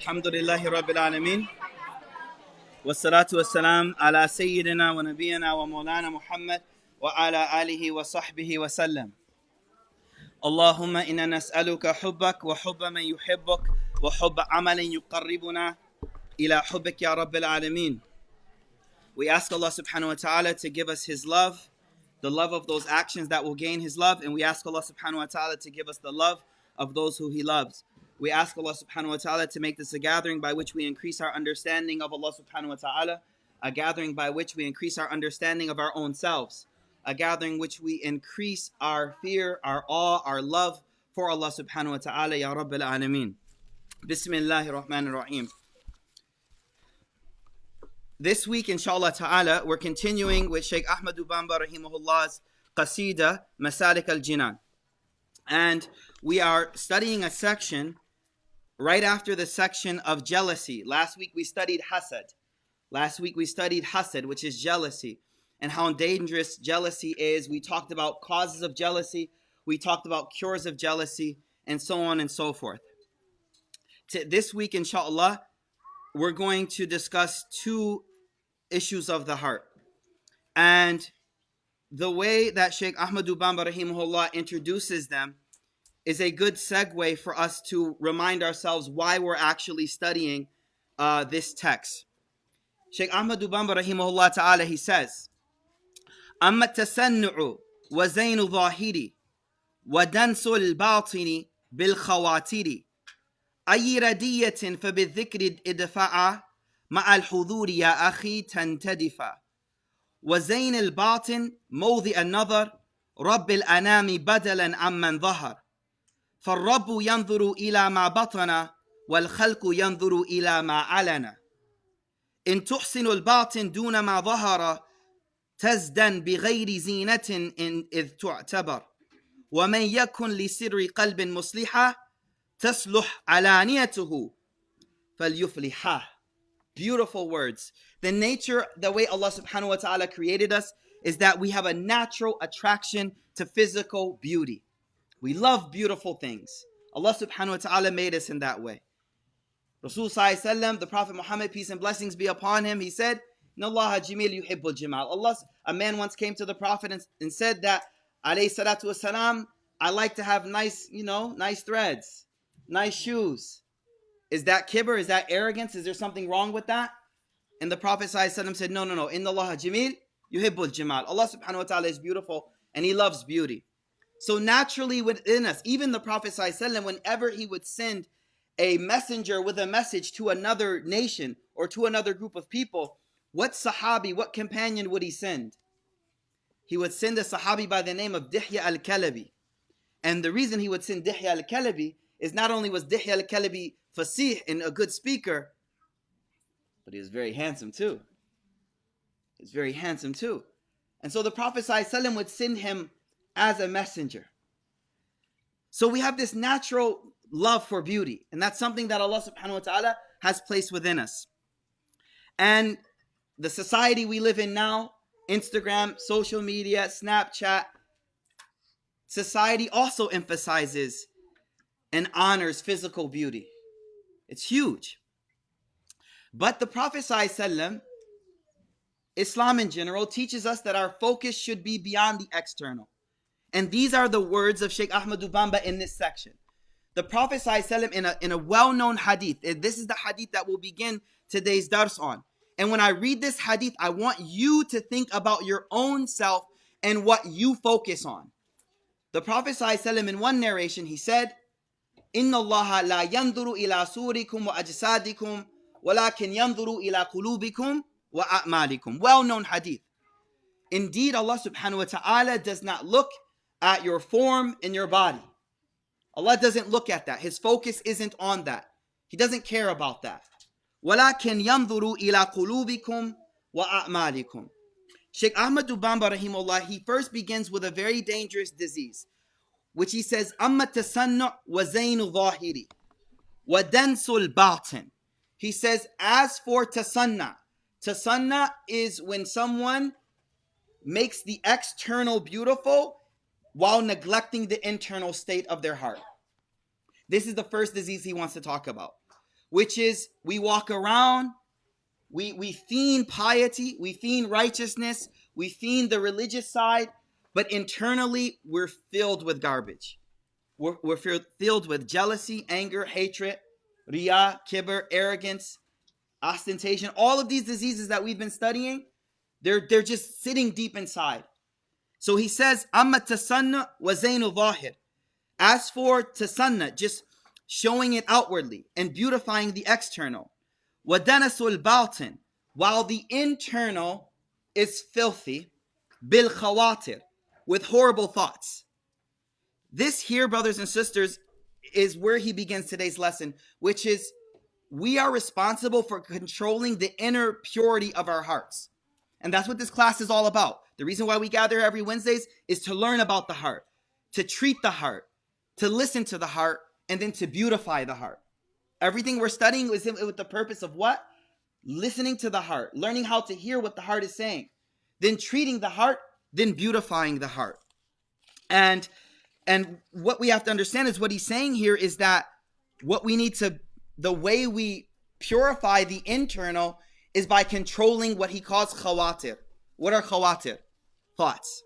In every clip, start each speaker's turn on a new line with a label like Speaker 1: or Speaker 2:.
Speaker 1: Alhamdulillahi Rabbil Alameen. Wassalatu wassalam ala Sayyidina wa Nabiyyina wa Maulana Muhammad wa ala alihi wa sahbihi wa sallam. Allahumma inna nas'aluka hubbak wa hubba man yuhibbuk wa hubba amalin yuqarribuna ila hubbik ya Rabbil Alameen. We ask Allah subhanahu wa ta'ala to give us His love, the love of those actions that will gain His love, and we ask Allah subhanahu wa ta'ala to give us the love of those who He loves. We ask Allah subhanahu wa ta'ala to make this a gathering by which we increase our understanding of Allah subhanahu wa ta'ala, a gathering by which we increase our understanding of our own selves, a gathering which we increase our fear, our awe, our love for Allah subhanahu wa ta'ala, Ya Rabbil Alameen. Bismillahir Rahmanir Rahim. This week, inshallah ta'ala, we're continuing with Sheikh Ahmad Bamba rahimahullah's qasida, massaliku-l. And we are studying a section right after the section of jealousy. Last week we studied hasad. Which is jealousy, and how dangerous jealousy is. We talked about causes of jealousy. We talked about cures of jealousy, and so on and so forth. This week, inshallah, we're going to discuss two issues of the heart. And the way that Sheikh Ahmad Bamba rahimahullah introduces them is a good segue for us to remind ourselves why we're actually studying this text. Sheikh Ahmad Bamba rahimahullah ta'ala, he says, أما التسنع وزين ظاهري ودنس الباطن بالخواتر أي ردية فبالذكر ادفع مع الحضور يا أخي تنتدفع وزين الباطن موضع النظر رب الأنام بدلا عمن ظهر فالرب ينظر إلى ما بطن والخلق ينظر إلى ما علن إن تحسن الباطن دون ما ظهر تزدن بغير زينة إذ تعتبر ومن يكن لسر قلب مصلحة تصلح علانيته فليفلحه. Beautiful words. The way Allah subhanahu wa ta'ala created us is that we have a natural attraction to physical beauty. We love beautiful things. Allah subhanahu wa ta'ala made us in that way. Rasul sallallahu alaihi wasallam, the Prophet Muhammad, peace and blessings be upon him, he said, Inna Allaha jameel yuhibbul jamal. A man once came to the Prophet and said that, alayhi salatu wasalam, I like to have nice threads, nice shoes. Is that kibr? Is that arrogance? Is there something wrong with that? And the Prophet ﷺ said, no. Inna Allaha jameel yuhibbul jamal. Allah subhanahu wa ta'ala is beautiful and He loves beauty. So naturally within us, even the Prophet ﷺ, whenever he would send a messenger with a message to another nation or to another group of people, what companion would he send? He would send a sahabi by the name of Dihya al-Kalabi. And the reason he would send Dihya al-Kalabi is not only was Dihya al-Kalabi fasih and a good speaker, but he was very handsome too. And so the Prophet ﷺ would send him as a messenger. So we have this natural love for beauty, and that's something that Allah subhanahu wa ta'ala has placed within us. And the society we live in now, Instagram, social media, Snapchat, society also emphasizes and honors physical beauty. It's huge. But the Prophet ﷺ, Islam in general, teaches us that our focus should be beyond the external. And these are the words of Sheikh Ahmad Bamba in this section. The Prophet ﷺ in a well-known hadith, this is the hadith that we'll begin today's dars on. And when I read this hadith, I want you to think about your own self and what you focus on. The Prophet ﷺ in one narration, he said, إِنَّ اللَّهَ لَا يَنْظُرُ إِلَى صُورِكُمْ وَأَجْسَادِكُمْ وَلَكِنْ يَنْظُرُ إِلَى قُلُوبِكُمْ وَأَعْمَالِكُمْ. Well-known hadith. Indeed, Allah subhanahu wa ta'ala does not look at your form and your body. Allah doesn't look at that. His focus isn't on that. He doesn't care about that. وَلَكِنْ يَنْظُرُ إِلَى قُلُوبِكُمْ وَأَعْمَالِكُمْ. Sheikh Ahmad Bamba rahimahullah, he first begins with a very dangerous disease, which he says, أَمَّا التَّسَنُّعْ وَزَيْنُ ظَاهِرِ وَدَنْسُ الْبَاطِنِ. He says, as for tasanna is when someone makes the external beautiful while neglecting the internal state of their heart. This is the first disease he wants to talk about. which is we walk around, we feign piety, we feign righteousness, we feign the religious side, but internally we're filled with garbage. We're filled with jealousy, anger, hatred, riyah, kibr, arrogance, ostentation. All of these diseases that we've been studying, they're just sitting deep inside. So he says, amma tasanna wa zainu zahir. As for tasanna, just showing it outwardly and beautifying the external. Wa danasul batin, while the internal is filthy, bil khawatir, with horrible thoughts. This here, brothers and sisters, is where he begins today's lesson, which is we are responsible for controlling the inner purity of our hearts. And that's what this class is all about. The reason why we gather every Wednesdays is to learn about the heart, to treat the heart, to listen to the heart, and then to beautify the heart. Everything we're studying is with the purpose of what? Listening to the heart, learning how to hear what the heart is saying, then treating the heart, then beautifying the heart. And what we have to understand is what he's saying here is that what we need to, the way we purify the internal is by controlling what he calls khawatir. What are khawatir? Thoughts.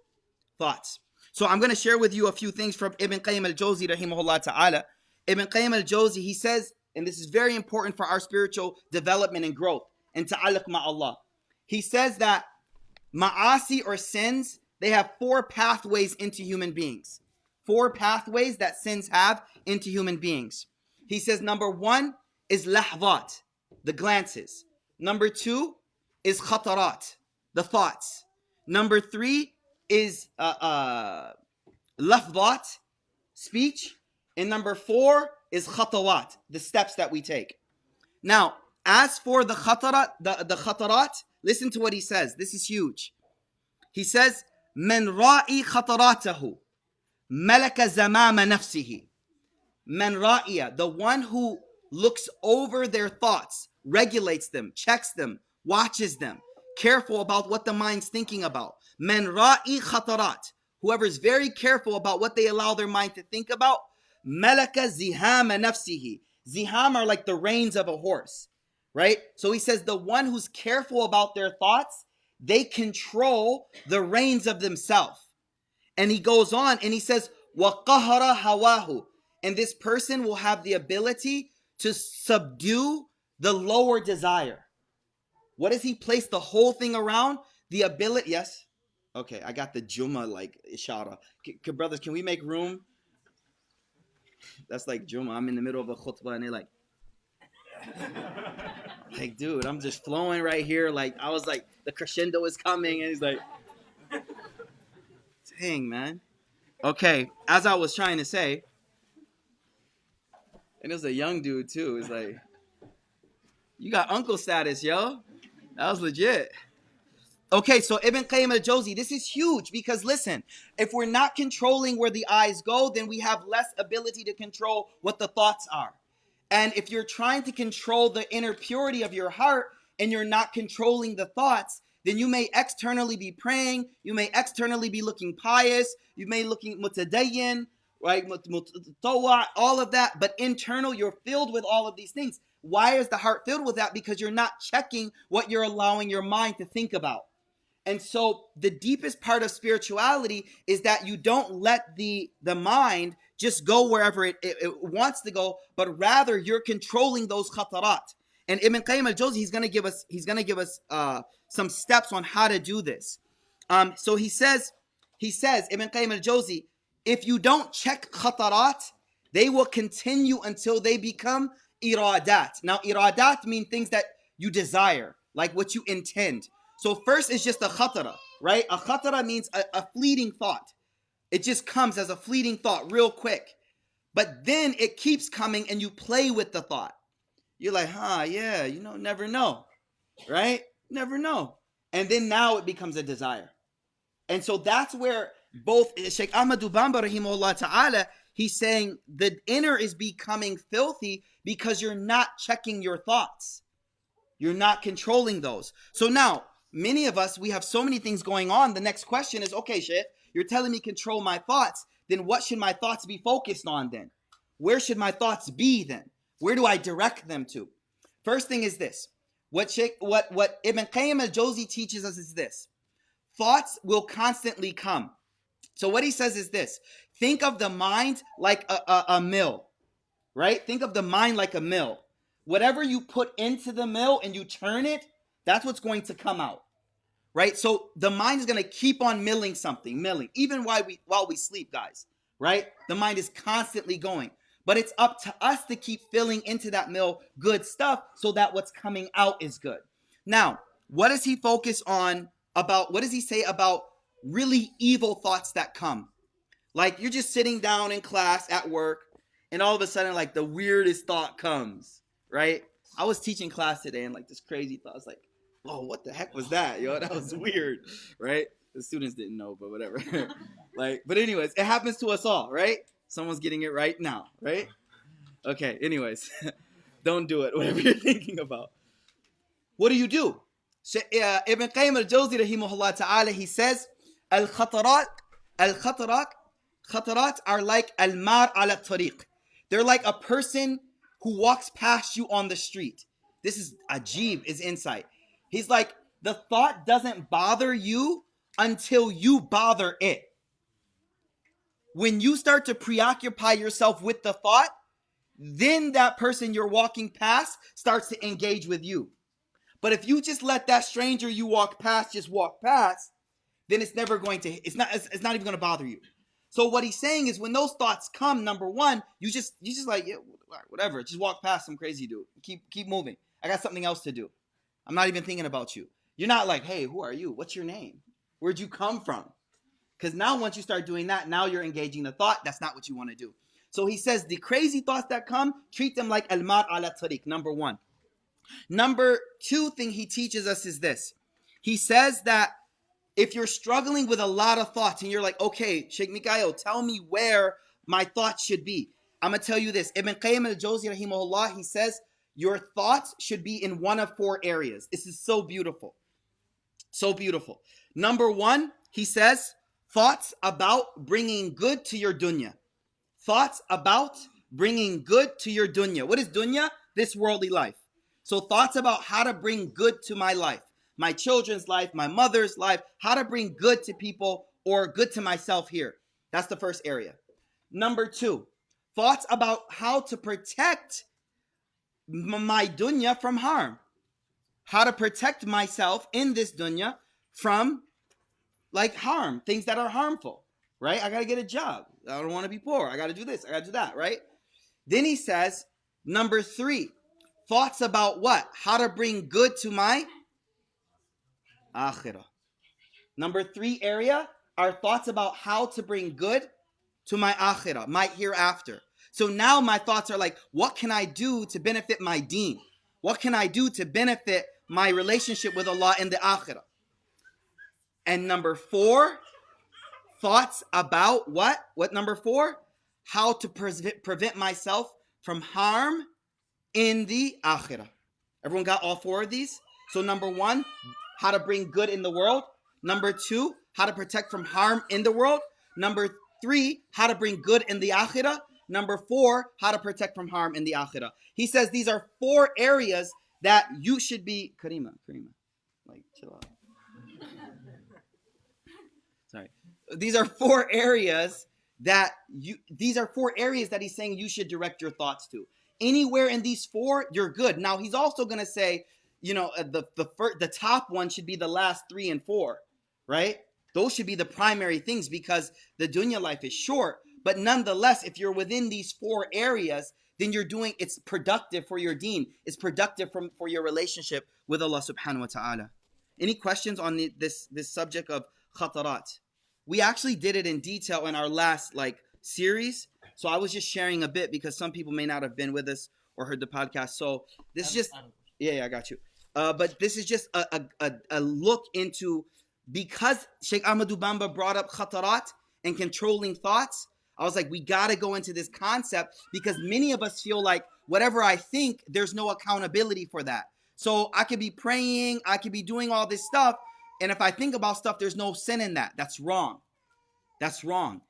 Speaker 1: So I'm going to share with you a few things from Ibn Qayyim al-Jawzi rahimahullah ta'ala. Ibn Qayyim al-Jawzi, he says, and this is very important for our spiritual development and growth, and ta'alluq ma'Allah. He says that ma'asi or sins, they have 4 pathways into human beings. 4 pathways that sins have into human beings. He says number 1 is lahvat, the glances. Number 2 is khatarat, the thoughts. Number 3 is lafdhat, speech. And number 4 is khatawat, the steps that we take. Now, as for the khatarat, listen to what he says. This is huge. He says, "Man ra'i khataratahu, malaka zamama nafsihi." Man ra'iya, the one who looks over their thoughts, regulates them, checks them, watches them, careful about what the mind's thinking about. Man ra'i khatarat, whoever is very careful about what they allow their mind to think about. Malaka zihama nafsihi. Ziham are like the reins of a horse, right? So he says the one who's careful about their thoughts, they control the reins of themselves. And he goes on and he says, wa qahara hawahu. And this person will have the ability to subdue the lower desire. What does he place the whole thing around? The ability, yes? Okay, I got the Juma like ishara. Brothers, can we make room? That's like Juma. I'm in the middle of a khutbah and they're like, dude, I'm just flowing right here. Like, I was like, the crescendo is coming. And he's like, dang, man. Okay, as I was trying to say, and it was a young dude too. It's like, you got uncle status, yo. That was legit. Okay, so Ibn Qayyim al-Jawzi, this is huge because listen, if we're not controlling where the eyes go, then we have less ability to control what the thoughts are. And if you're trying to control the inner purity of your heart and you're not controlling the thoughts, then you may externally be praying, you may externally be looking pious, you may looking mutadayyin, right, mutatawa, all of that, but internal, you're filled with all of these things. Why is the heart filled with that? Because you're not checking what you're allowing your mind to think about. And so the deepest part of spirituality is that you don't let the mind just go wherever it wants to go, but rather you're controlling those khatarat. And Ibn Qayyim al-Jawzi, he's going to give us some steps on how to do this. So he says, Ibn Qayyim al-Jawzi, if you don't check khatarat, they will continue until they become iradat. Now, iradat mean things that you desire, like what you intend. So first is just a khatara, right? A khatara means a fleeting thought. It just comes as a fleeting thought real quick. But then it keeps coming and you play with the thought. You're like, yeah, never know, right? Never know. And then now it becomes a desire. And so that's where both Sheikh Ahmad bamba rahimahullah ta'ala, he's saying the inner is becoming filthy because you're not checking your thoughts. You're not controlling those. So now, many of us, we have so many things going on. The next question is, okay, Sheikh, you're telling me control my thoughts. Then what should my thoughts be focused on then? Where should my thoughts be then? Where do I direct them to? First thing is this. What Ibn Qayyim al-Jawzi teaches us is this. Thoughts will constantly come. So what he says is this. Think of the mind like a mill, right? Think of the mind like a mill. Whatever you put into the mill and you turn it, that's what's going to come out, right? So the mind is going to keep on milling something, even while we sleep, guys, right? The mind is constantly going. But it's up to us to keep filling into that mill good stuff so that what's coming out is good. Now, what does he focus on about, what does he say about really evil thoughts that come? Like you're just sitting down in class at work and all of a sudden like the weirdest thought comes, right? I was teaching class today and like this crazy thought. I was like, oh, what the heck was that? Yo, that was weird, right? The students didn't know, but whatever. But anyways, it happens to us all, right? Someone's getting it right now, right? Okay, anyways, don't do it, whatever you're thinking about. What do you do? Ibn Qayyim al-Jawzi rahimahullah ta'ala, he says, Al-khatarat are like al-mar ala tariq. They're like a person who walks past you on the street. This is ajib, is insight. He's like, the thought doesn't bother you until you bother it. When you start to preoccupy yourself with the thought, then that person you're walking past starts to engage with you. But if you just let that stranger you walk past just walk past, then it's never going to, it's not even going to bother you. So what he's saying is when those thoughts come, number one, you just like, yeah, whatever, just walk past some crazy dude. Keep moving. I got something else to do. I'm not even thinking about you. You're not like, hey, who are you? What's your name? Where'd you come from? Because now once you start doing that, now you're engaging the thought. That's not what you want to do. So he says the crazy thoughts that come, treat them like al-mar ala tariq, number one. Number two thing he teaches us is this. He says that if you're struggling with a lot of thoughts and you're like, okay, Sheikh Mikaeel, tell me where my thoughts should be. I'm going to tell you this. Ibn Qayyim al-Jawzi rahimahullah, he says, your thoughts should be in one of four areas. This is so beautiful. So beautiful. Number one, he says, thoughts about bringing good to your dunya. Thoughts about bringing good to your dunya. What is dunya? This worldly life. So thoughts about how to bring good to my life, my children's life, my mother's life, how to bring good to people or good to myself here. That's the first area. Number two, thoughts about how to protect my dunya from harm. How to protect myself in this dunya from like harm, things that are harmful, right? I got to get a job. I don't want to be poor. I got to do this. I got to do that, right? Then he says, number three, thoughts about what? How to bring good to my akhirah. Number three area are thoughts about how to bring good to my akhirah, my hereafter. So now my thoughts are like, what can I do to benefit my deen? What can I do to benefit my relationship with Allah in the akhirah? And number four, thoughts about what? What number four? How to prevent myself from harm in the akhirah. Everyone got all four of these? So number one, how to bring good in the world. Number two, how to protect from harm in the world. Number three, how to bring good in the akhirah. Number four, how to protect from harm in the akhirah. He says these are four areas that you should be... Karima, like, chill out. Sorry. These are four areas that he's saying you should direct your thoughts to. Anywhere in these four, you're good. Now, he's also going to say, the top one should be the last 3 and 4, right? Those should be the primary things because the dunya life is short. But nonetheless, if you're within these 4 areas, then it's productive for your deen. It's productive for your relationship with Allah subhanahu wa ta'ala. Any questions on this subject of khatarat? We actually did it in detail in our last series. So I was just sharing a bit because some people may not have been with us or heard the podcast. So this is just, I got you. But this is just a look into, because Sheikh Ahmad Bamba brought up khatarat and controlling thoughts. I was like, we got to go into this concept because many of us feel like whatever I think, there's no accountability for that. So I could be praying, I could be doing all this stuff. And if I think about stuff, there's no sin in that. That's wrong. That's wrong.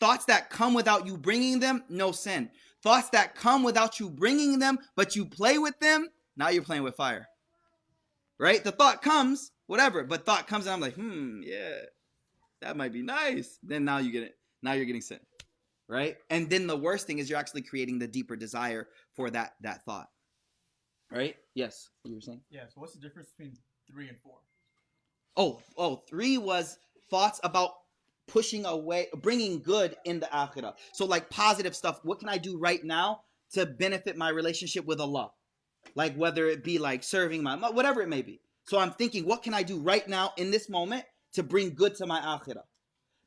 Speaker 1: Thoughts that come without you bringing them, no sin. thoughts that come without you bringing them, but you play with them, now you're playing with fire. Right? The thought comes, whatever, but thought comes and I'm like, yeah, that might be nice. Then now you get it. Now you're getting sin. Right? And then the worst thing is you're actually creating the deeper desire for that thought. Right? Yes. You were saying?
Speaker 2: Yeah, so what's the difference between 3 and 4?
Speaker 1: Oh, 3 was thoughts about pushing away, bringing good in the akhirah. So like positive stuff. What can I do right now to benefit my relationship with Allah? Like whether it be like serving my mother, whatever it may be. So I'm thinking, what can I do right now in this moment to bring good to my akhirah?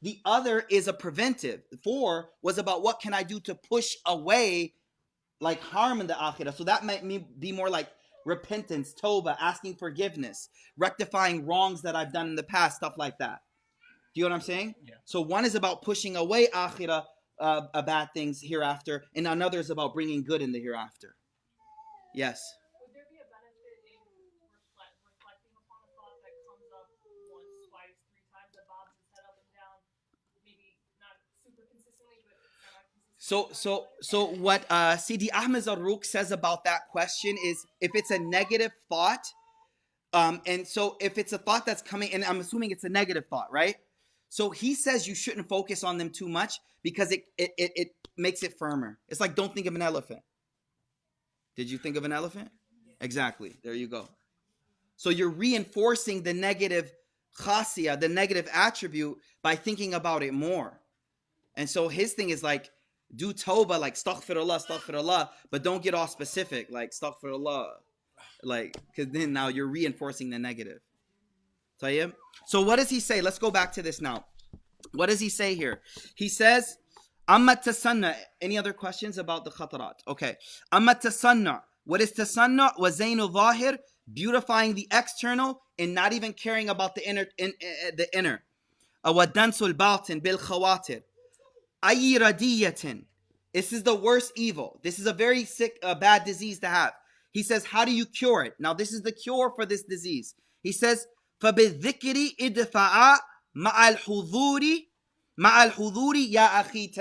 Speaker 1: The other is a preventive. 4 was about what can I do to push away like harm in the akhirah. So that might be more like repentance, tawbah, asking forgiveness, rectifying wrongs that I've done in the past, stuff like that. Do you know what I'm saying?
Speaker 2: Yeah.
Speaker 1: So one is about pushing away akhirah, bad things hereafter, and another is about bringing good in the hereafter. Yes.
Speaker 3: Would there be a benefit in reflecting upon a thought that comes up once, twice, 3 times, that bobs its head up and down, maybe not super consistently, but semi-consistently?
Speaker 1: So what Sidi Ahmed Zarruq says about that question is if it's a negative thought, and so if it's a thought that's coming, and I'm assuming it's a negative thought, right? So he says you shouldn't focus on them too much because it makes it firmer. It's like, don't think of an elephant. Did you think of an elephant? Exactly. There you go. So you're reinforcing the negative khasiyah, the negative attribute, by thinking about it more. And so his thing is like, do tawbah, like astaghfirullah, but don't get all specific, like astaghfirullah. Like, because then now you're reinforcing the negative. Tayyib? So what does he say? Let's go back to this now. What does he say here? He says, Amma tasanna. Any other questions about the khatarat? Okay. Amma tasanna. What is tasanna? Wa zaynu zahir, beautifying the external and not even caring about the inner. Wa dansul batin bil khawatir. Ayi radiyatin. This is the worst evil. This is a very sick, bad disease to have. He says, how do you cure it? Now, this is the cure for this disease. He says, فَبِالذِّكْرِ إِدْفَعَ مَعَ الْحُضُورِ يَا أَخِي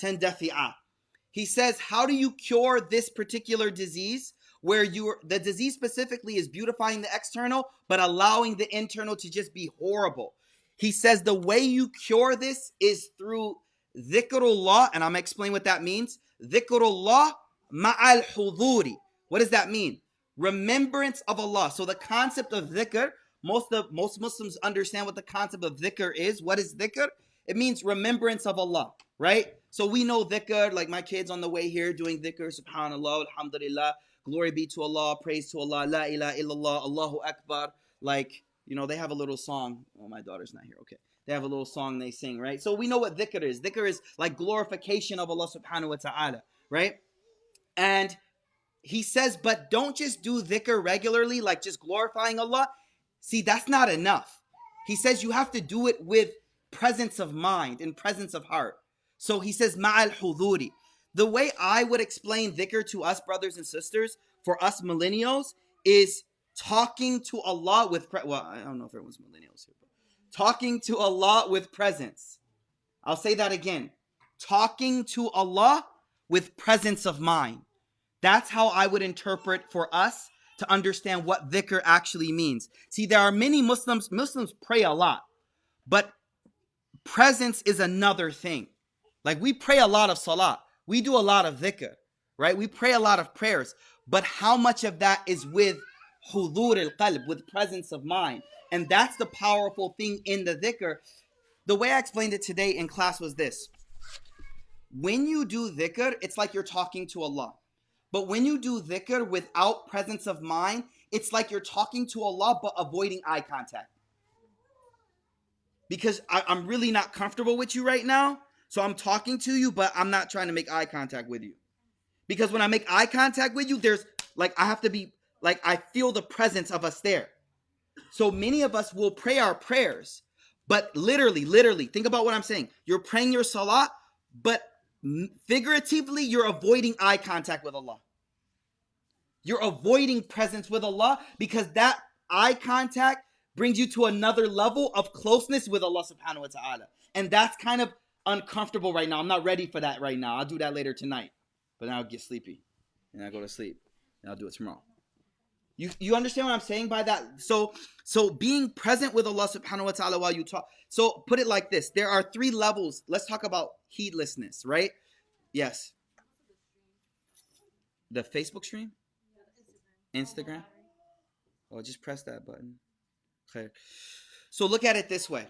Speaker 1: تَنْدَفِعَ. He says, how do you cure this particular disease where the disease specifically is beautifying the external but allowing the internal to just be horrible? He says the way you cure this is through dhikrullah, and I'm going to explain what that means. Dhikrullah ma'al huduri. What does that mean? Remembrance of Allah. So the concept of dhikr, most Muslims understand what the concept of dhikr is. What is dhikr? It means remembrance of Allah, right? So we know dhikr, like my kids on the way here doing dhikr, subhanallah, alhamdulillah, glory be to Allah, praise to Allah, la ilaha illallah, Allahu Akbar. Like, you know, they have a little song. Oh, my daughter's not here. Okay. They have a little song they sing, right? So we know what dhikr is. Dhikr is like glorification of Allah subhanahu wa ta'ala, right? And he says, but don't just do dhikr regularly, like just glorifying Allah. See, that's not enough. He says you have to do it with presence of mind and presence of heart. So he says, ma'al huduri. The way I would explain dhikr to us brothers and sisters, for us millennials, is talking to Allah with, well, I don't know if everyone's millennials here, but talking to Allah with presence. I'll say that again. Talking to Allah with presence of mind. That's how I would interpret for us to understand what dhikr actually means. See, there are many Muslims pray a lot, but presence is another thing. Like we pray a lot of salah. We do a lot of dhikr, right? We pray a lot of prayers, but how much of that is with hudur al-qalb, with presence of mind? And that's the powerful thing in the dhikr. The way I explained it today in class was this. When you do dhikr, it's like you're talking to Allah. But when you do dhikr without presence of mind, it's like you're talking to Allah but avoiding eye contact. Because I'm really not comfortable with you right now, so I'm talking to you, but I'm not trying to make eye contact with you. Because when I make eye contact with you, there's like, I have to be, like, I feel the presence of us there. So many of us will pray our prayers, but literally, think about what I'm saying. You're praying your salah, but figuratively, you're avoiding eye contact with Allah. You're avoiding presence with Allah because that eye contact brings you to another level of closeness with Allah subhanahu wa ta'ala. And that's kind of uncomfortable right now. I'm not ready for that right now. I'll do that later tonight. but then I'll get sleepy, and I go to sleep, and I'll do it tomorrow. You understand what I'm saying by that? So being present with Allah subhanahu wa ta'ala while you talk. So put it like this. There are 3 levels. Let's talk about heedlessness, right? Yes. The Facebook stream? Instagram? Oh, just press that button. Okay. So look at it this way.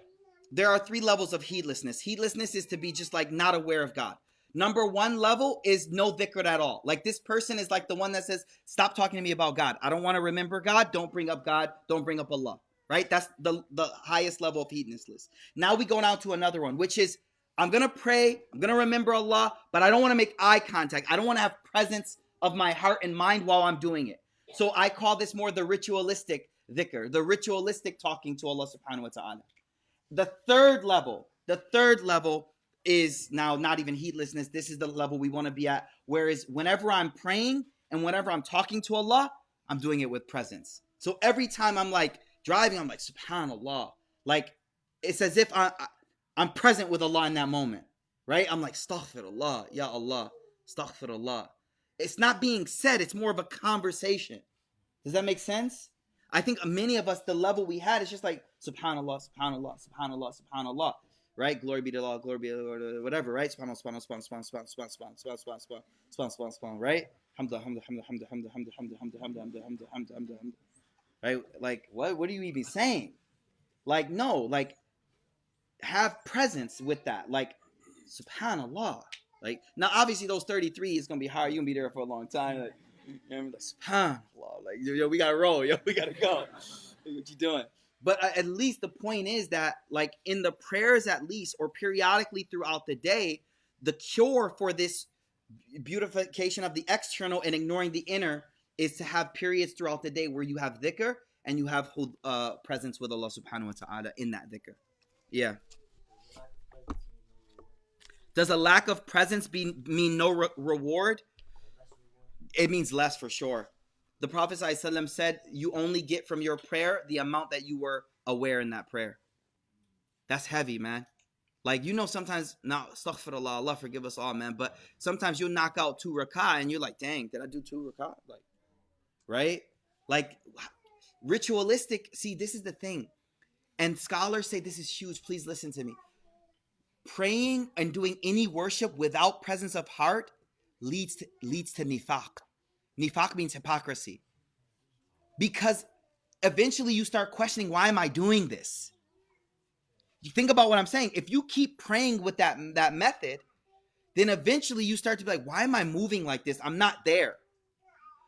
Speaker 1: There are 3 levels of heedlessness. Heedlessness is to be just like not aware of God. Number 1 level is no dhikr at all. Like this person is like the one that says, stop talking to me about God. I don't want to remember God. Don't bring up God. Don't bring up Allah. Right? That's the highest level of heedlessness. Now we go down to another one, which is I'm going to pray. I'm going to remember Allah, but I don't want to make eye contact. I don't want to have presence of my heart and mind while I'm doing it. So I call this more the ritualistic dhikr, the ritualistic talking to Allah subhanahu wa ta'ala. The third level is now not even heedlessness. This is the level we want to be at. Whereas whenever I'm praying and whenever I'm talking to Allah, I'm doing it with presence. So every time I'm like driving, I'm like, subhanallah. Like it's as if I'm present with Allah in that moment, right? I'm like, astaghfirullah, ya Allah, astaghfirullah. It's not being said. It's more of a conversation. Does that make sense? I think many of us, the level we had is just like, subhanallah, subhanallah, subhanallah, subhanallah. Right? Glory be to Allah, glory be to Allah, whatever, right? Subhanallah, subhanallah, subhanallah, subhanallah, subhanallah, subhanallah, subhanallah, subhanallah, right? Hamda, hamda, hamda, hamda, hamda, hamda, hamda, hamda, hamda, hamda, hamda, hamda, hamda, hamda. Right? Like, what are you even saying? Like, no, like, have presence with that. Like, subhanallah. Like, now obviously those 33 is going to be hard. You're going to be there for a long time. Like, subhanallah. Like, yo, we got to roll. Yo, we got to go. What you doing? But at least the point is that, like, in the prayers at least, or periodically throughout the day, the cure for this beautification of the external and ignoring the inner is to have periods throughout the day where you have dhikr and you have presence with Allah subhanahu wa ta'ala in that dhikr. Yeah. Does a lack of presence mean no reward? It means less for sure. The Prophet ﷺ said, you only get from your prayer the amount that you were aware in that prayer. That's heavy, man. Like, you know, sometimes, now, astaghfirullah, Allah forgive us all, man, but sometimes you'll knock out 2 rak'ah and you're like, dang, did I do 2 rak'ah? Like, right? Like, ritualistic, see, this is the thing. And scholars say this is huge. Please listen to me. Praying and doing any worship without presence of heart leads to nifaq. Nifaq means hypocrisy. Because eventually you start questioning, why am I doing this? You think about what I'm saying. If you keep praying with that method, then eventually you start to be like, why am I moving like this? I'm not there.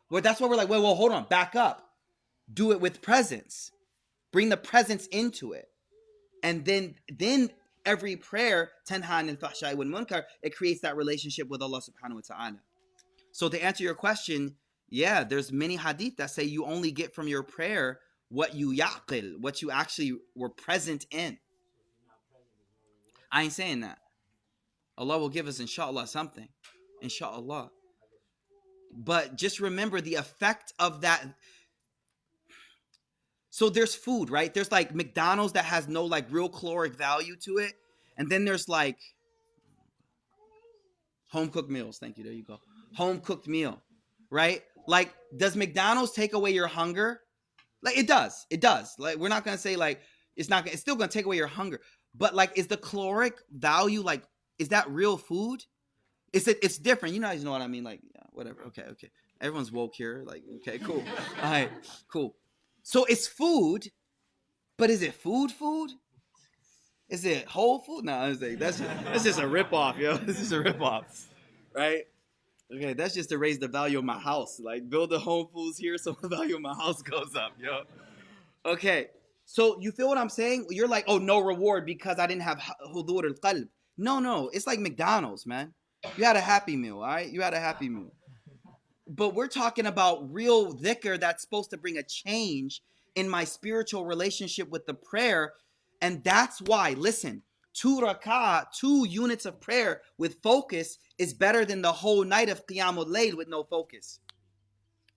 Speaker 1: Well, that's why we're like, well, hold on, back up. Do it with presence. Bring the presence into it. And then every prayer, tanha anil fahsha'i wal munkar, it creates that relationship with Allah subhanahu wa ta'ala. So to answer your question, yeah, there's many hadith that say you only get from your prayer what you yaqil, what you actually were present in. I ain't saying that. Allah will give us, inshallah, something. Inshallah. But just remember the effect of that. So there's food, right? There's like McDonald's that has no like real caloric value to it. And then there's like home cooked meals. Thank you. There you go. Home cooked meal, right? Like, does McDonald's take away your hunger? Like, it does. It does. Like, we're not going to say like, it's still going to take away your hunger. But like, is the caloric value, like, is that real food? It's different. You guys know what I mean? Like, yeah, whatever. Okay. Everyone's woke here. Like, okay, cool. All right, cool. So it's food, but is it food? Is it whole food? No, I was like, that's just a ripoff, yo. This is a ripoff, right? Okay, that's just to raise the value of my house. Like, build the Home Foods here so the value of my house goes up, yo. Okay, so you feel what I'm saying? You're like, oh, no reward because I didn't have hudur al-qalb. No, it's like McDonald's, man. You had a Happy Meal, all right? You had a Happy Meal. But we're talking about real dhikr that's supposed to bring a change in my spiritual relationship with the prayer. And that's why, listen, 2 rak'ah, 2 units of prayer with focus is better than the whole night of qiyamul layl with no focus.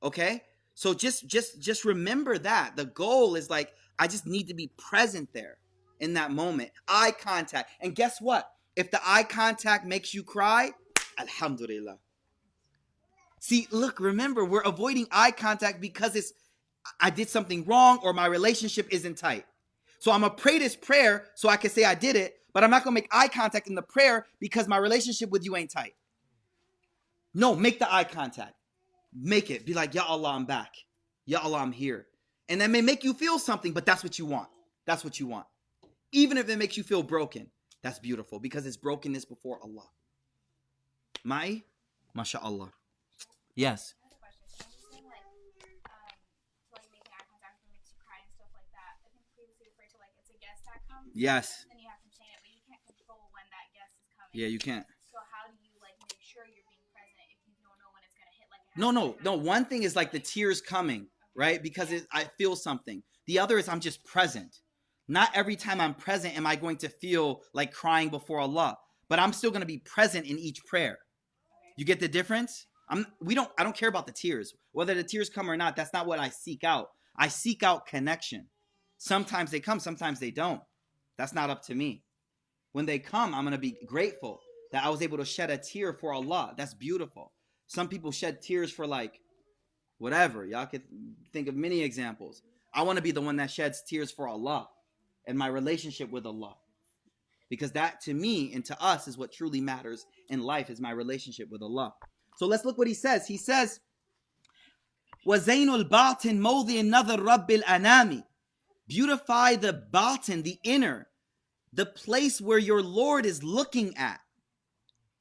Speaker 1: Okay? So just remember that. The goal is like, I just need to be present there in that moment. Eye contact. And guess what? If the eye contact makes you cry, alhamdulillah. See, look, remember, we're avoiding eye contact because I did something wrong or my relationship isn't tight. So I'm going to pray this prayer so I can say I did it, but I'm not going to make eye contact in the prayer because my relationship with you ain't tight. No, make the eye contact. Make it. Be like, Ya Allah, I'm back. Ya Allah, I'm here. And that may make you feel something, but that's what you want. That's what you want. Even if it makes you feel broken, that's beautiful because it's brokenness before Allah. Mai? MashaAllah. Yes.
Speaker 4: I have a question. So you're saying like making eye contact makes you cry and stuff like that. I think previously referred to like it's a guest that comes.
Speaker 1: Yes.
Speaker 4: Then you have to chain it, but you can't control when that guest is coming.
Speaker 1: Yeah, you can't.
Speaker 4: So how do you like make sure you're being present if you don't know when it's gonna hit? Like
Speaker 1: No. One thing is like the tears coming, right? Because I feel something. The other is I'm just present. Not every time I'm present am I going to feel like crying before Allah, but I'm still going to be present in each prayer. You get the difference? I don't care about the tears. Whether the tears come or not, that's not what I seek out. I seek out connection. Sometimes they come, sometimes they don't. That's not up to me. When they come, I'm going to be grateful that I was able to shed a tear for Allah. That's beautiful. Some people shed tears for like whatever. Y'all could think of many examples. I want to be the one that sheds tears for Allah and my relationship with Allah. Because that to me and to us is what truly matters in life, is my relationship with Allah. So let's look what he says. He says, وَزَيْنُ الْبَاطِنِ مَوْضِعِ النَّظَرِ رَبِّ الْأَنَامِ. Beautify the batin, the inner, the place where your Lord is looking at.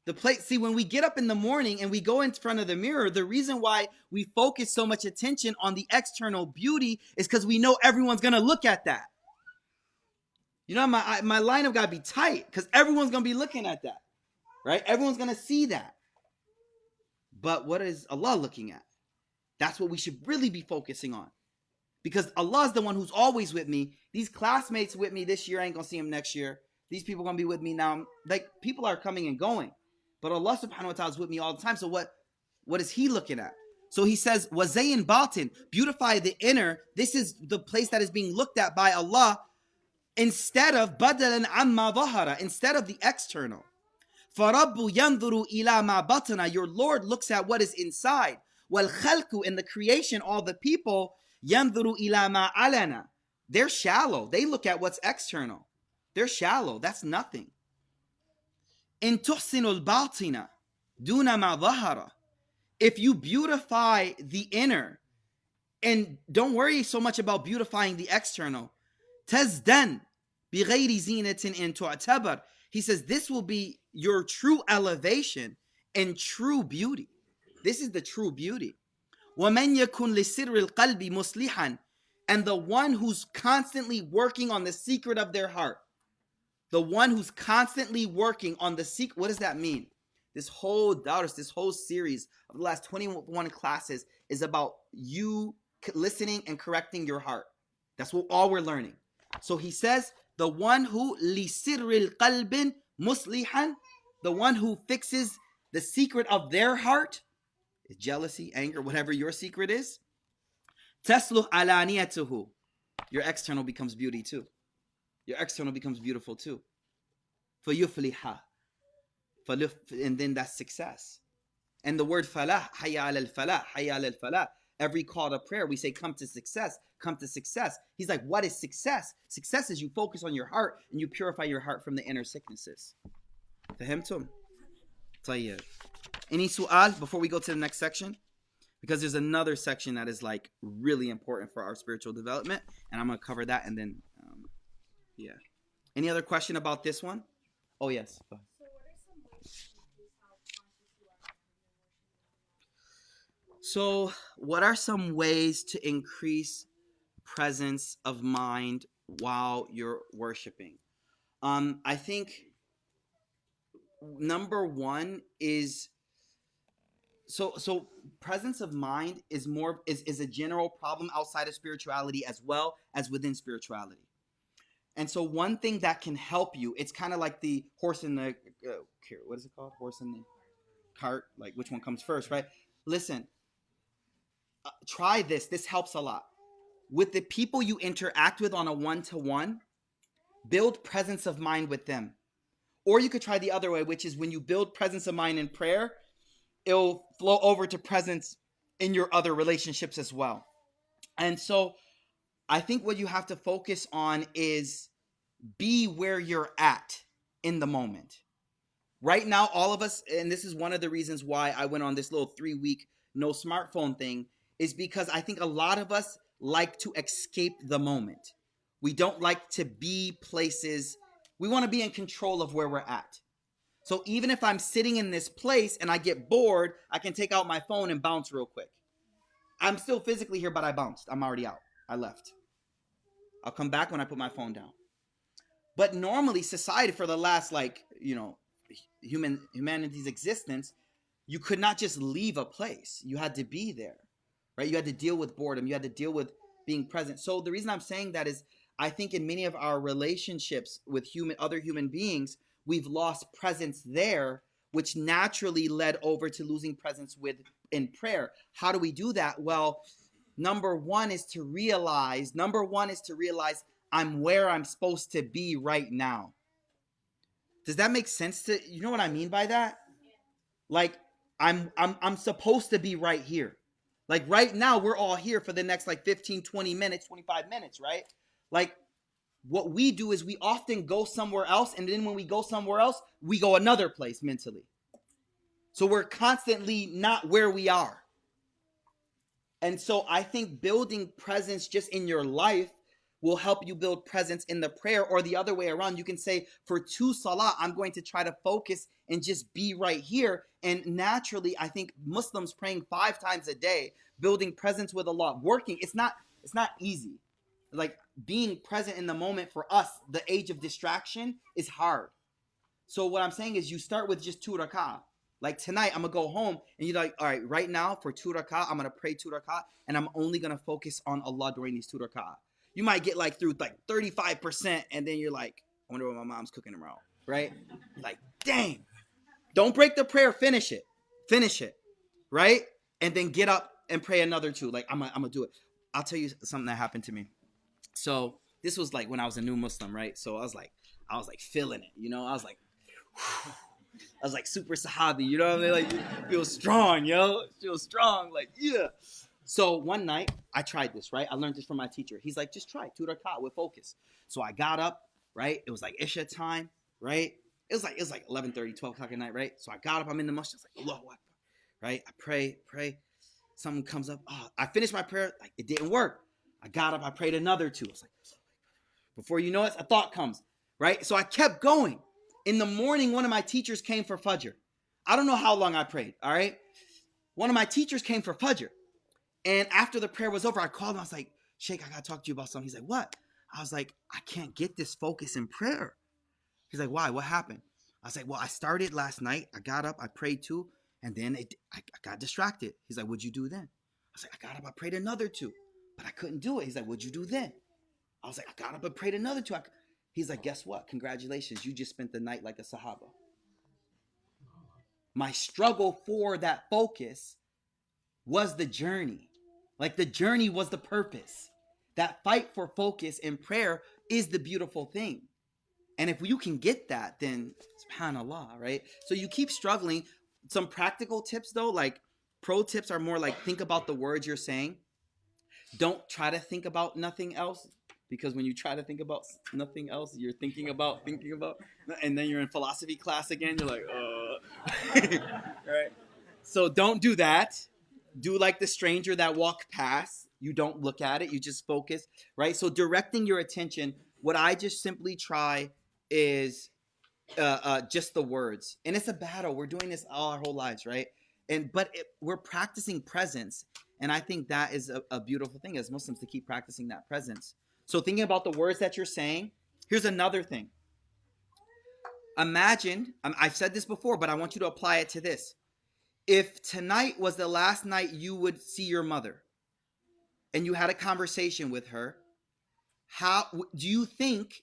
Speaker 1: The place, see, when we get up in the morning and we go in front of the mirror, the reason why we focus so much attention on the external beauty is because we know everyone's going to look at that. You know, my lineup got to be tight because everyone's going to be looking at that, right? Everyone's going to see that. But what is Allah looking at? That's what we should really be focusing on. Because Allah is the one who's always with me. These classmates with me this year, I ain't going to see them next year. These people going to be with me now. Like, people are coming and going. But Allah subhanahu wa ta'ala is with me all the time. So what is he looking at? So he says, وَزَيِّن batin, beautify the inner. This is the place that is being looked at by Allah instead of badalan amma dhahara, instead of the external. فَرَبُّ يَنْظُرُ إِلَى مَا بَطَنَ, your Lord looks at what is inside. وَالْخَلْقُ, in the creation, all the people, يَنْظُرُ إِلَى مَا عَلَنَ, they're shallow. They look at what's external. They're shallow. That's nothing. إِن تُحْسِنُ الْبَاطِنَ دُونَ مَا ظَهَرَ, if you beautify the inner and don't worry so much about beautifying the external, تَزْدَنْ بِغَيْرِ زِينَةٍ إِن تُعْتَبَرْ, he says this will be your true elevation and true beauty. This is the true beauty. وَمَنْ يَكُنْ لِسِرِّ الْقَلْبِ مُصْلِحًا, and the one who's constantly working on the secret of their heart. The one who's constantly working on the secret. What does that mean? This whole dars, this whole series of the last 21 classes is about you listening and correcting your heart. That's what all we're learning. So he says, the one who لِسِرِّ الْقَلْبٍ مُصْلِحًا, the one who fixes the secret of their heart, is jealousy, anger, whatever your secret is. تَسْلُحْ عَلَانِيَتُهُ, your external becomes beauty too. Your external becomes beautiful too. فَيُفْلِحَ, and then that's success. And the word falah, hayya al falah, hayya al falah. Every call to prayer, we say, come to success, come to success. He's like, what is success? Success is you focus on your heart and you purify your heart from the inner sicknesses. فهمتم? طيب. Any su'al before we go to the next section? Because there's another section that is like really important for our spiritual development, and I'm going to cover that and then, yeah. Any other question about this one? Oh, yes. Go ahead. So what are some ways to increase presence of mind while you're worshiping? I think number one is so presence of mind is a general problem outside of spirituality as well as within spirituality. And so one thing that can help you, it's kind of like the horse in the what is it called? Horse in the cart, like which one comes first, right? Listen, try this. This helps a lot. With the people you interact with on a one-to-one, build presence of mind with them. Or you could try the other way, which is when you build presence of mind in prayer, it'll flow over to presence in your other relationships as well. And so I think what you have to focus on is be where you're at in the moment. Right now, all of us, and this is one of the reasons why I went on this little 3-week no smartphone thing, is because I think a lot of us like to escape the moment. We don't like to be places. We want to be in control of where we're at. So even if I'm sitting in this place and I get bored, I can take out my phone and bounce real quick. I'm still physically here, but I bounced. I'm already out. I left. I'll come back when I put my phone down. But normally society, for the last, humanity's existence, you could not just leave a place. You had to be there, right? You had to deal with boredom. You had to deal with being present. So the reason I'm saying that is I think in many of our relationships with other human beings, we've lost presence there, which naturally led over to losing presence in prayer. How do we do that? Well, number one is to realize I'm where I'm supposed to be right now. Does that make sense you know what I mean by that? Like I'm supposed to be right here. Like right now we're all here for the next 15, 20 minutes, 25 minutes, right? Like what we do is we often go somewhere else, and then when we go somewhere else, we go another place mentally. So we're constantly not where we are. And so I think building presence just in your life will help you build presence in the prayer, or the other way around. You can say, for 2 salah, I'm going to try to focus and just be right here. And naturally, I think Muslims praying 5 times a day, building presence with Allah, working, it's not easy. Like being present in the moment for us, the age of distraction, is hard. So what I'm saying is you start with just 2 rak'ah. Like tonight, I'm going to go home and you're like, all right, right now for 2 rak'ah, I'm going to pray 2 rak'ah and I'm only going to focus on Allah during these 2 rak'ah. You might get through 35% and then you're like, I wonder what my mom's cooking tomorrow, right? You're like, dang. Don't break the prayer, finish it, right? And then get up and pray another 2. I'm going to do it. I'll tell you something that happened to me. So this was when I was a new Muslim, right? So I was feeling it, I was super Sahabi, you know what I mean? You feel strong, feel strong, yeah. So one night I tried this, right? I learned this from my teacher. He's like, just try 2 rak'ah with focus. So I got up, right? It was Isha time, right? It was 11:30, 12 o'clock at night, right? So I got up, I'm in the masjid, I was Allahu Akbar, right? I pray. Something comes up. Oh, I finished my prayer, it didn't work. I got up, I prayed another 2. It's before you know it, a thought comes, right? So I kept going. In the morning, one of my teachers came for Fajr. I don't know how long I prayed, all right? One of my teachers came for Fajr. And after the prayer was over, I called him. I was like, Sheikh, I got to talk to you about something. He's like, what? I was like, I can't get this focus in prayer. He's like, why? What happened? I was like, well, I started last night. I got up, I prayed 2, and then I got distracted. He's like, what'd you do then? I was like, I got up, I prayed another 2, but I couldn't do it. He's like, what'd you do then? I was like, I got up and prayed another 2. He's like, guess what? Congratulations. You just spent the night like a Sahaba. My struggle for that focus was the journey. The journey was the purpose. That fight for focus in prayer is the beautiful thing. And if you can get that, then subhanAllah, right? So you keep struggling. Some practical tips though, pro tips are more think about the words you're saying. Don't try to think about nothing else, because when you try to think about nothing else, you're thinking about, and then you're in philosophy class again. You're like, right? So don't do that. Do the stranger that walked past. You don't look at it. You just focus, right? So directing your attention, what I just simply try is just the words. And it's a battle. We're doing this all our whole lives, right? But we're practicing presence. And I think that is a beautiful thing as Muslims, to keep practicing that presence. So thinking about the words that you're saying, here's another thing. Imagine, I've said this before, but I want you to apply it to this. If tonight was the last night you would see your mother and you had a conversation with her, how do you think,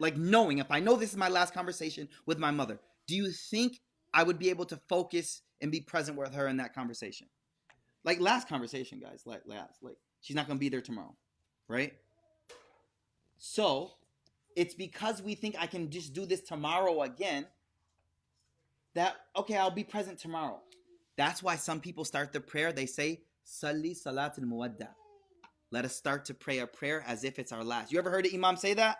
Speaker 1: knowing, if I know this is my last conversation with my mother, do you think I would be able to focus and be present with her in that conversation? Last conversation, guys, she's not going to be there tomorrow, right? So it's because we think I can just do this tomorrow again that, okay, I'll be present tomorrow. That's why some people start the prayer, they say, Salli salat al-muwadda. Let us start to pray a prayer as if it's our last. You ever heard an imam say that?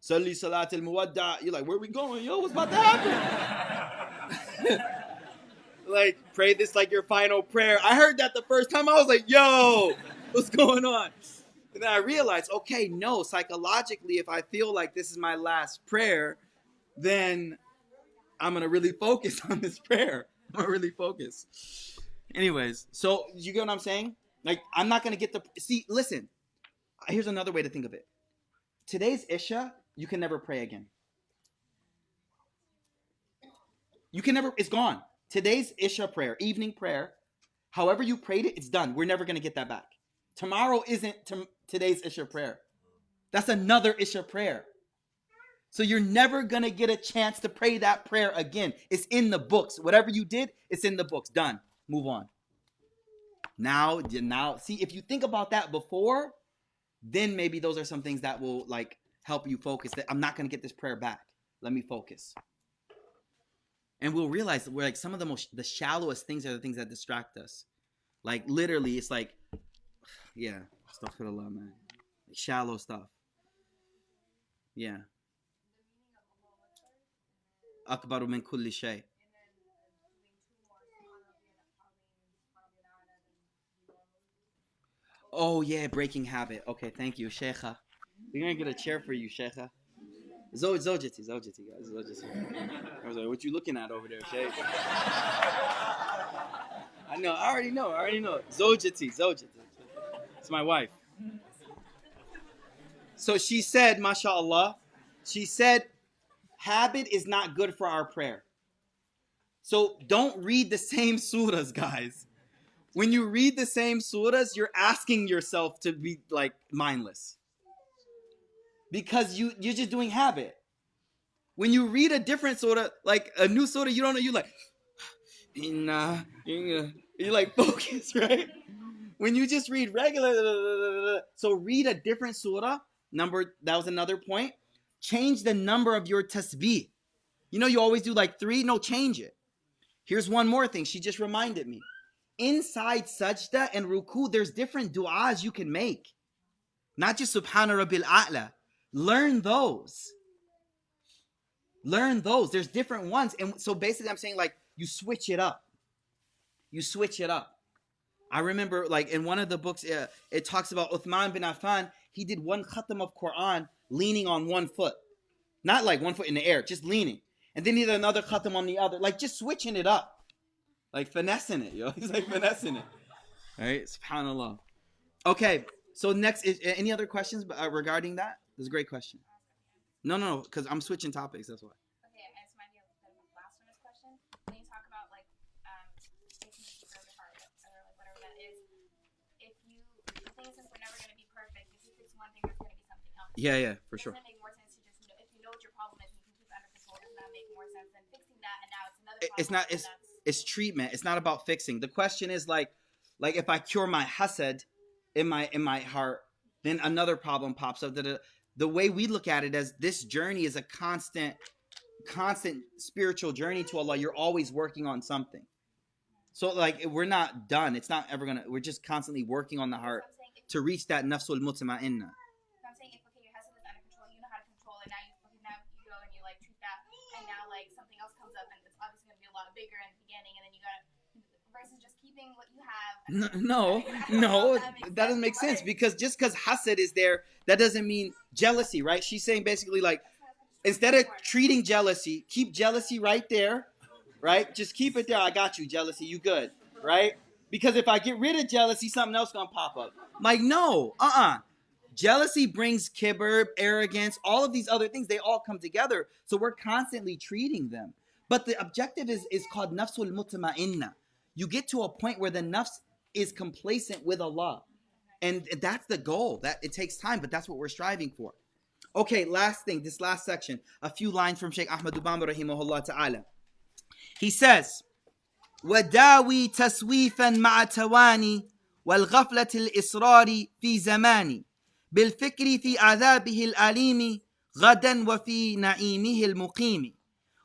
Speaker 1: Salli salat al-muwadda. You're like, where are we going? Yo, what's about to happen? Like, pray this like your final prayer. I heard that the first time. I was like, yo, what's going on? And then I realized, okay, no, psychologically, if I feel like this is my last prayer, then I'm going to really focus on this prayer. I'm going to really focus. Anyways, so you get what I'm saying? Like, I'm not going to get the... See, listen. Here's another way to think of it. Today's Isha, you can never pray again. You can never... It's gone. Today's Isha prayer, evening prayer, however you prayed it, it's done. We're never going to get that back. Tomorrow isn't today's Isha prayer. That's another Isha prayer. So you're never going to get a chance to pray that prayer again. It's in the books. Whatever you did, it's in the books. Done. Move on. Now, see, if you think about that before, then maybe those are some things that will like help you focus. That I'm not going to get this prayer back. Let me focus. And we'll realize that we're like some of the shallowest things are the things that distract us. Like literally, it's like, yeah, astaghfirullah, man. Like, shallow stuff. Yeah. Akbaru min kulli shay. Oh yeah, breaking habit. Okay, thank you, Sheikh. We're gonna get a chair for you, Sheikh. Zojati, guys. Zojati. I was like, what you looking at over there, Sheikh? I know. I already know. Zojati. It's my wife. So she said, mashallah, she said, habit is not good for our prayer. So don't read the same surahs, guys. When you read the same surahs, you're asking yourself to be like mindless. Because you're just doing habit. When you read a different surah, like a new surah, you don't know, you're like, you like focus, right? When you just read regular, so read a different surah. That was another point. Change the number of your tasbih. You know, you always do like 3. No, change it. Here's one more thing. She just reminded me. Inside sajda and ruku, there's different du'as you can make. Not just Subhana Rabbil A'la. Learn those. There's different ones. And so basically I'm saying like you switch it up. I remember like in one of the books, it talks about Uthman bin Affan. He did one khatam of Quran leaning on one foot. Not like one foot in the air, just leaning. And then he did another khatam on the other. Like just switching it up. Like finessing it, yo. He's like finessing it. Right? SubhanAllah. Okay, so next, any other questions regarding that? This is a great question. No, because I'm switching topics, that's why.
Speaker 4: Okay, this might be a bit of a blasphemous question. When you talk about like taking the secret of the heart or like whatever that is, if you, the thing is, since we're never going to be perfect, if you fix one thing, there's going to be something else.
Speaker 1: Yeah, for sure.
Speaker 4: Doesn't it make more sense to just know, if you know what your problem is, you can keep it under control? Does that make more sense than fixing that and now it's another problem?
Speaker 1: It's treatment. It's not about fixing. The question is like if I cure my hasad in my heart, then another problem pops up. The way we look at it as this journey is a constant spiritual journey to Allah. You're always working on something. So like we're not done. It's not ever gonna. We're just constantly working on the heart to reach that nafsul mutma'inna.
Speaker 4: I'm saying if okay, your hasad is under control, you know how to control it. Now you go and you like treat that, and now like something else comes up, and it's obviously gonna be a lot bigger in the beginning, and then you gotta versus just keeping what you have.
Speaker 1: No, that doesn't make sense because just because hasad is there, that doesn't mean jealousy, right? She's saying basically like instead of treating jealousy, keep jealousy right there, right? Just keep it there. I got you, jealousy. You good, right? Because if I get rid of jealousy, something else gonna pop up. Like no, Jealousy brings kibr, arrogance, all of these other things. They all come together. So we're constantly treating them. But the objective is called nafsul mutma'inna. You get to a point where the nafs is complacent with Allah. And that's the goal. That it takes time, but that's what we're striving for. Okay, last thing, this last section. A few lines from Sheikh Ahmad Bamba rahimahullah ta'ala. He says, وَدَاوِي تَسْوِيفًا مَعَ تَوَانِي وَالْغَفْلَةِ الْإِصْرَارِ فِي زَمَانِ بِالْفِكْرِ فِي عَذَابِهِ الْأَلِيمِ غَدًا وَفِي نَعِيمِهِ الْمُقِيمِ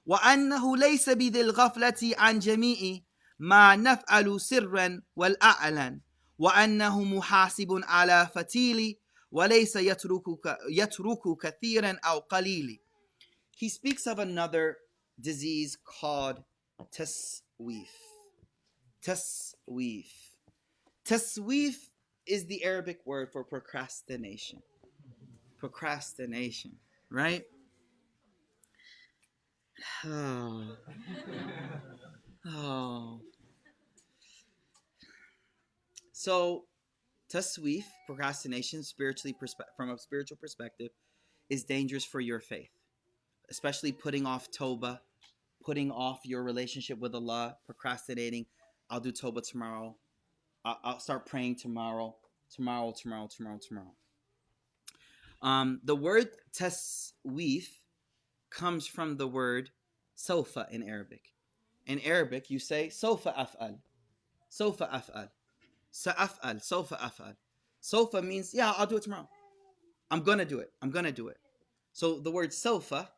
Speaker 1: وَأَنَّهُ لَيْسَ بِذِي الْغَفْلَةِ عَنْ جَمِيعِ ما نفعل سرا والأعلن وأنه محاسب على فتيل وليس يترك كثيرا أو قليل. He speaks of another disease called tasweef. Tasweef. Tasweef is the Arabic word for procrastination. Procrastination, right? Oh. So, tasweef, procrastination, from a spiritual perspective, is dangerous for your faith, especially putting off Tawbah, putting off your relationship with Allah, procrastinating. I'll do Tawbah tomorrow. I'll start praying tomorrow. The word tasweef comes from the word sofa in Arabic. In Arabic, you say sofa af'al. Sofa af'al. Sa'af'al. Sofa af'al. Sofa means, yeah, I'll do it tomorrow. I'm going to do it. So the word sofa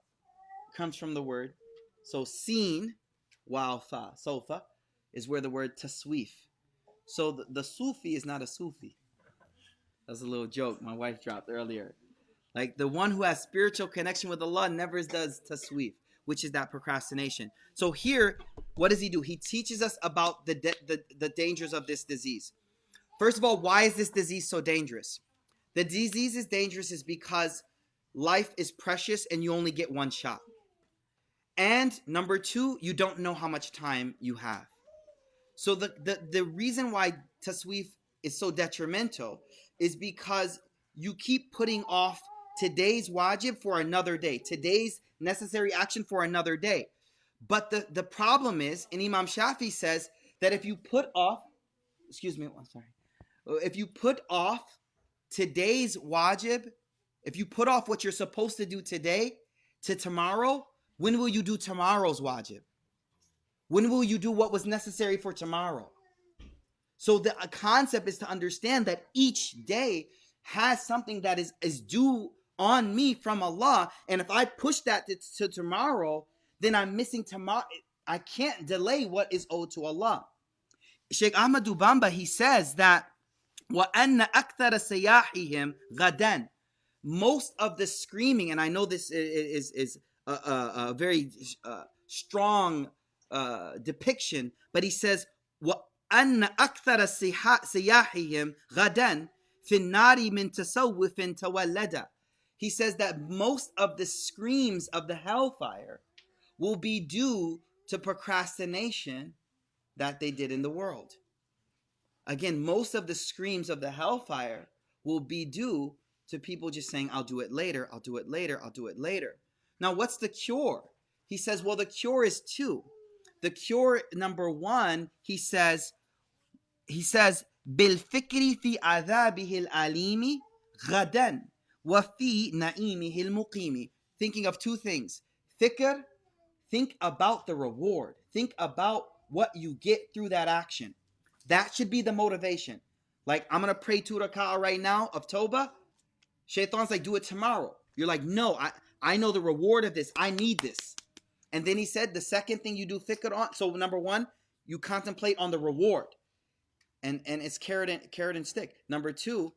Speaker 1: comes from the word, so seen, wow, fa, sofa, is where the word tasweef. So the Sufi is not a Sufi. That's a little joke my wife dropped earlier. Like the one who has spiritual connection with Allah never does tasweef, which is that procrastination. So here, what does he do? He teaches us about the dangers of this disease. First of all, why is this disease so dangerous? The disease is dangerous is because life is precious and you only get one shot. And number two, you don't know how much time you have. So the reason why tasweef is so detrimental is because you keep putting off today's wajib for another day, today's necessary action for another day. But the problem is, and Imam Shafi says that if you put off, if you put off today's wajib, if you put off what you're supposed to do today to tomorrow, when will you do tomorrow's wajib? When will you do what was necessary for tomorrow? So the concept is to understand that each day has something that is due on me from Allah. And if I push that to tomorrow, then I'm missing tomorrow. I can't delay what is owed to Allah. Sheikh Ahmad Bamba, he says that وَأَنَّ أَكْثَرَ سَيَاحِهِمْ غَدًا. Most of the screaming, and I know this is a very strong depiction, but he says وَأَنَّ أَكْثَرَ سَيَاحِهِمْ غَدًا فِي النَّارِ مِن تَسَوِّفٍ تَوَلَّدَ. He says that most of the screams of the hellfire will be due to procrastination that they did in the world. Again, most of the screams of the hellfire will be due to people just saying, I'll do it later, I'll do it later, I'll do it later. Now, what's the cure? He says, well, the cure is two. The cure, number one, he says, بالفكر في عذابه الأليم غدا وفي نعيمه المقيم. Thinking of two things. Fikr, think about the reward. Think about what you get through that action. That should be the motivation. Like, I'm going to pray 2 raka'ah right now of Tawbah. Shaitan's like, do it tomorrow. You're like, no, I know the reward of this. I need this. And then he said the second thing you do fikr on. So number one, you contemplate on the reward. And it's carrot and stick. Number two,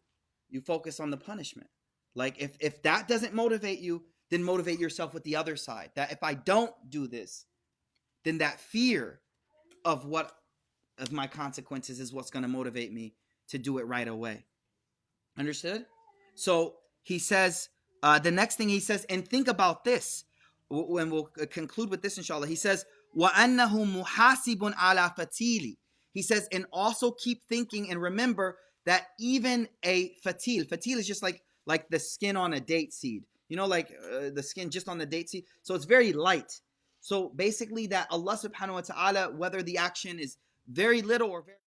Speaker 1: you focus on the punishment. Like if that doesn't motivate you, then motivate yourself with the other side. That if I don't do this, then that fear of my consequences is what's going to motivate me to do it right away. Understood? So he says, the next thing he says, and think about this, when we'll conclude with this, inshallah. He says, وَأَنَّهُ مُحَاسِبٌ عَلَى فَتِيلِ. He says, and also keep thinking and remember that even a fatil is just like the skin on a date seed. You know, like the skin just on the date seed. So it's very light. So basically that Allah subhanahu wa ta'ala, whether the action is very little or very